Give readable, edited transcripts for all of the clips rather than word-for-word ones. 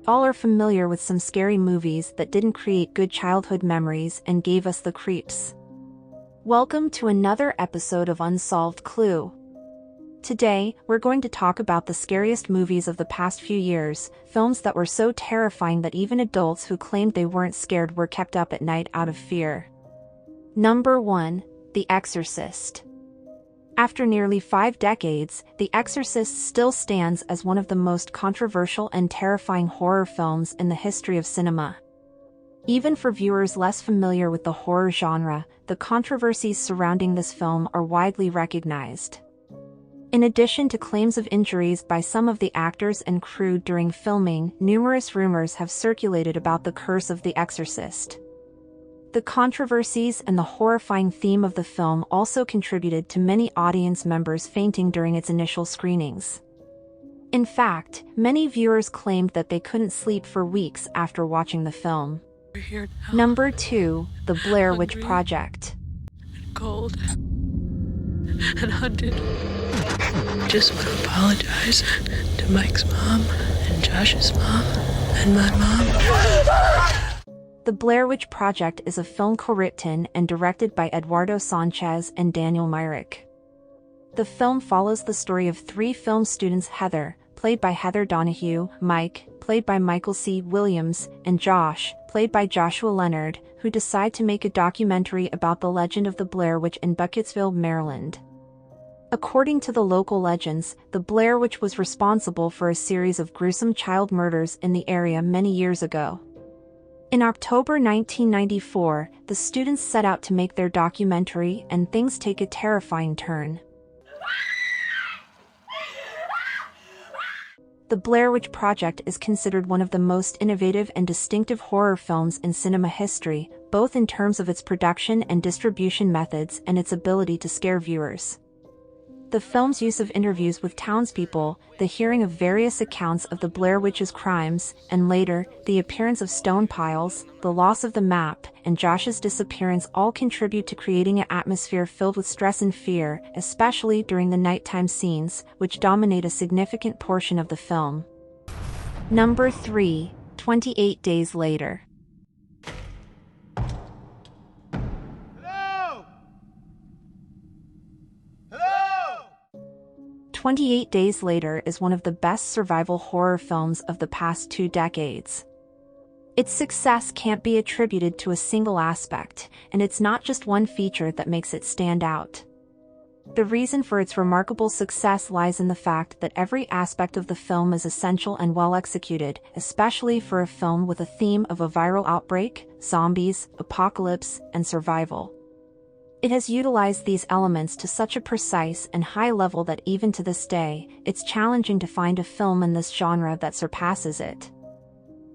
all are familiar with some scary movies that didn't create good childhood memories and gave us the creeps. Welcome to another episode of Unsolved Clue. Today, we're going to talk about the scariest movies of the past few years, films that were so terrifying that even adults who claimed they weren't scared were kept up at night out of fear. Number 1. The Exorcist. After nearly 5 decades, The Exorcist still stands as one of the most controversial and terrifying horror films in the history of cinema. Even for viewers less familiar with the horror genre, the controversies surrounding this film are widely recognized. In addition to claims of injuries by some of the actors and crew during filming, numerous rumors have circulated about the curse of The Exorcist. The controversies and the horrifying theme of the film also contributed to many audience members fainting during its initial screenings. In fact, many viewers claimed that they couldn't sleep for weeks after watching the film. Number 2. The Blair Witch Project. Cold and hunted. Just want to apologize to Mike's mom and Josh's mom and my mom. The Blair Witch Project is a film co-written and directed by Eduardo Sanchez and Daniel Myrick. The film follows the story of 3 film students: Heather, played by Heather Donahue; Mike, played by Michael C. Williams; and Josh, played by Joshua Leonard, who decide to make a documentary about the legend of the Blair Witch in Buckettsville, Maryland. According to the local legends, the Blair Witch was responsible for a series of gruesome child murders in the area many years ago. In October 1994, the students set out to make their documentary, and things take a terrifying turn. The Blair Witch Project is considered one of the most innovative and distinctive horror films in cinema history, both in terms of its production and distribution methods and its ability to scare viewers. The film's use of interviews with townspeople, the hearing of various accounts of the Blair Witch's crimes, and later, the appearance of stone piles, the loss of the map, and Josh's disappearance all contribute to creating an atmosphere filled with stress and fear, especially during the nighttime scenes, which dominate a significant portion of the film. Number 3. 28 Days Later. 28 Days Later is one of the best survival horror films of the past 2 decades. Its success can't be attributed to a single aspect, and it's not just one feature that makes it stand out. The reason for its remarkable success lies in the fact that every aspect of the film is essential and well executed, especially for a film with a theme of a viral outbreak, zombies, apocalypse, and survival. It has utilized these elements to such a precise and high level that even to this day, it's challenging to find a film in this genre that surpasses it.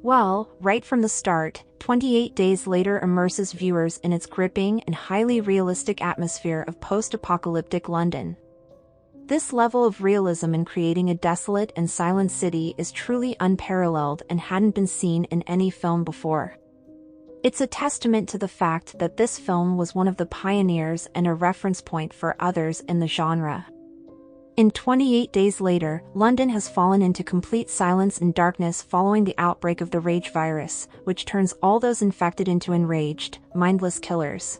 Well, right from the start, 28 Days Later immerses viewers in its gripping and highly realistic atmosphere of post-apocalyptic London. This level of realism in creating a desolate and silent city is truly unparalleled and hadn't been seen in any film before. It's a testament to the fact that this film was one of the pioneers and a reference point for others in the genre. In 28 Days Later, London has fallen into complete silence and darkness following the outbreak of the rage virus, which turns all those infected into enraged, mindless killers.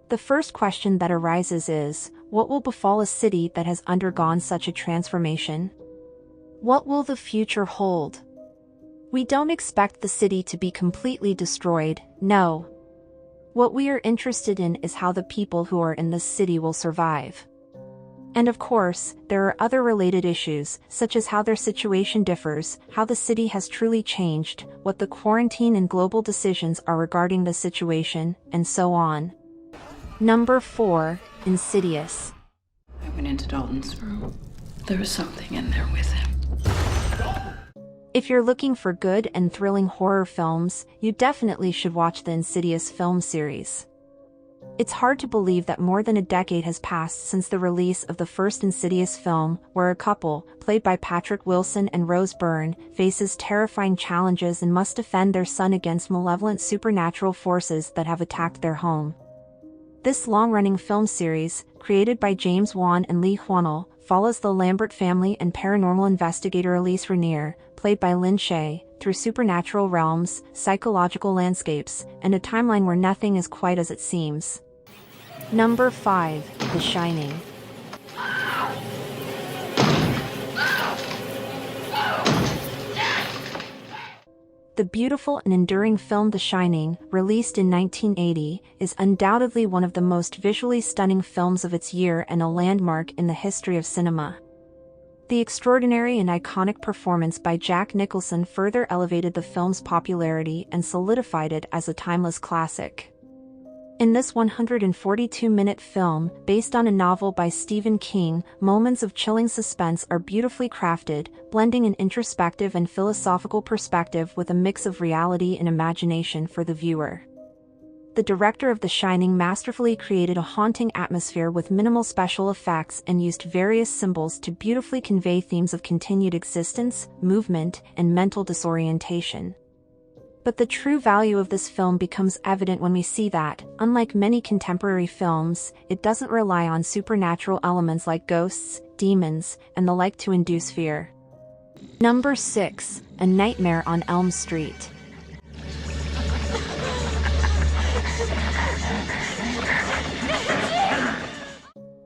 The first question that arises is, what will befall a city that has undergone such a transformation? What will the future hold? We don't expect the city to be completely destroyed, no. What we are interested in is how the people who are in this city will survive. And of course, there are other related issues, such as how their situation differs, how the city has truly changed, what the quarantine and global decisions are regarding the situation, and so on. Number 4. Insidious. I went into Dalton's room. There was something in there with him. If you're looking for good and thrilling horror films, you definitely should watch the Insidious film series. It's hard to believe that more than a decade has passed since the release of the first Insidious film, where a couple, played by Patrick Wilson and Rose Byrne, faces terrifying challenges and must defend their son against malevolent supernatural forces that have attacked their home. This long-running film series, created by James Wan and Lee Hwanel, follows the Lambert family and paranormal investigator Elise Rainier, played by Lynn Shay, through supernatural realms, psychological landscapes, and a timeline where nothing is quite as it seems. Number 5. The Shining. The beautiful and enduring film The Shining, released in 1980, is undoubtedly one of the most visually stunning films of its year and a landmark in the history of cinema. The extraordinary and iconic performance by Jack Nicholson further elevated the film's popularity and solidified it as a timeless classic. In this 142-minute film, based on a novel by Stephen King, moments of chilling suspense are beautifully crafted, blending an introspective and philosophical perspective with a mix of reality and imagination for the viewer. The director of The Shining masterfully created a haunting atmosphere with minimal special effects and used various symbols to beautifully convey themes of continued existence, movement, and mental disorientation. But the true value of this film becomes evident when we see that, unlike many contemporary films, it doesn't rely on supernatural elements like ghosts, demons, and the like to induce fear. Number 6. A Nightmare on Elm Street.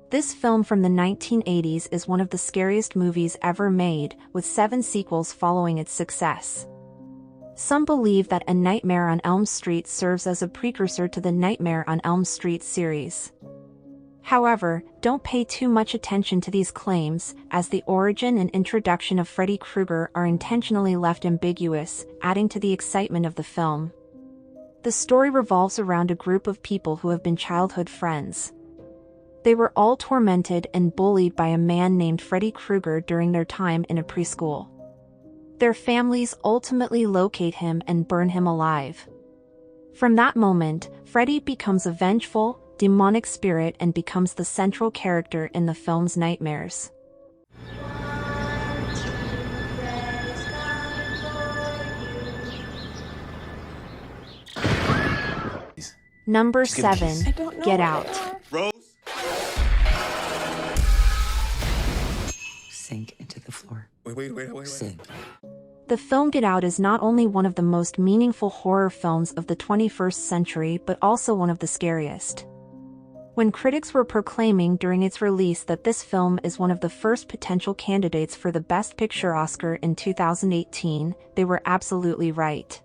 This film from the 1980s is one of the scariest movies ever made, with 7 sequels following its success. Some believe that A Nightmare on Elm Street serves as a precursor to the Nightmare on Elm Street series. However, don't pay too much attention to these claims, as the origin and introduction of Freddy Krueger are intentionally left ambiguous, adding to the excitement of the film. The story revolves around a group of people who have been childhood friends. They were all tormented and bullied by a man named Freddy Krueger during their time in a preschool. Their families ultimately locate him and burn him alive. From that moment, Freddy becomes a vengeful, demonic spirit and becomes the central character in the film's nightmares. Number 7. Get Out. Rose? Sink into the floor. Wait. Sink. The film Get Out is not only one of the most meaningful horror films of the 21st century but also one of the scariest. When critics were proclaiming during its release that this film is one of the first potential candidates for the Best Picture Oscar in 2018, they were absolutely right.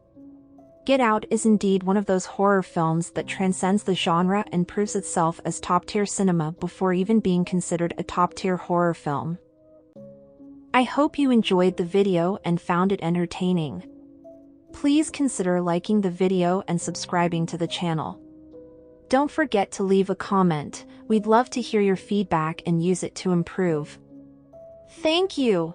Get Out is indeed one of those horror films that transcends the genre and proves itself as top-tier cinema before even being considered a top-tier horror film. I hope you enjoyed the video and found it entertaining. Please consider liking the video and subscribing to the channel. Don't forget to leave a comment. We'd love to hear your feedback and use it to improve. Thank you.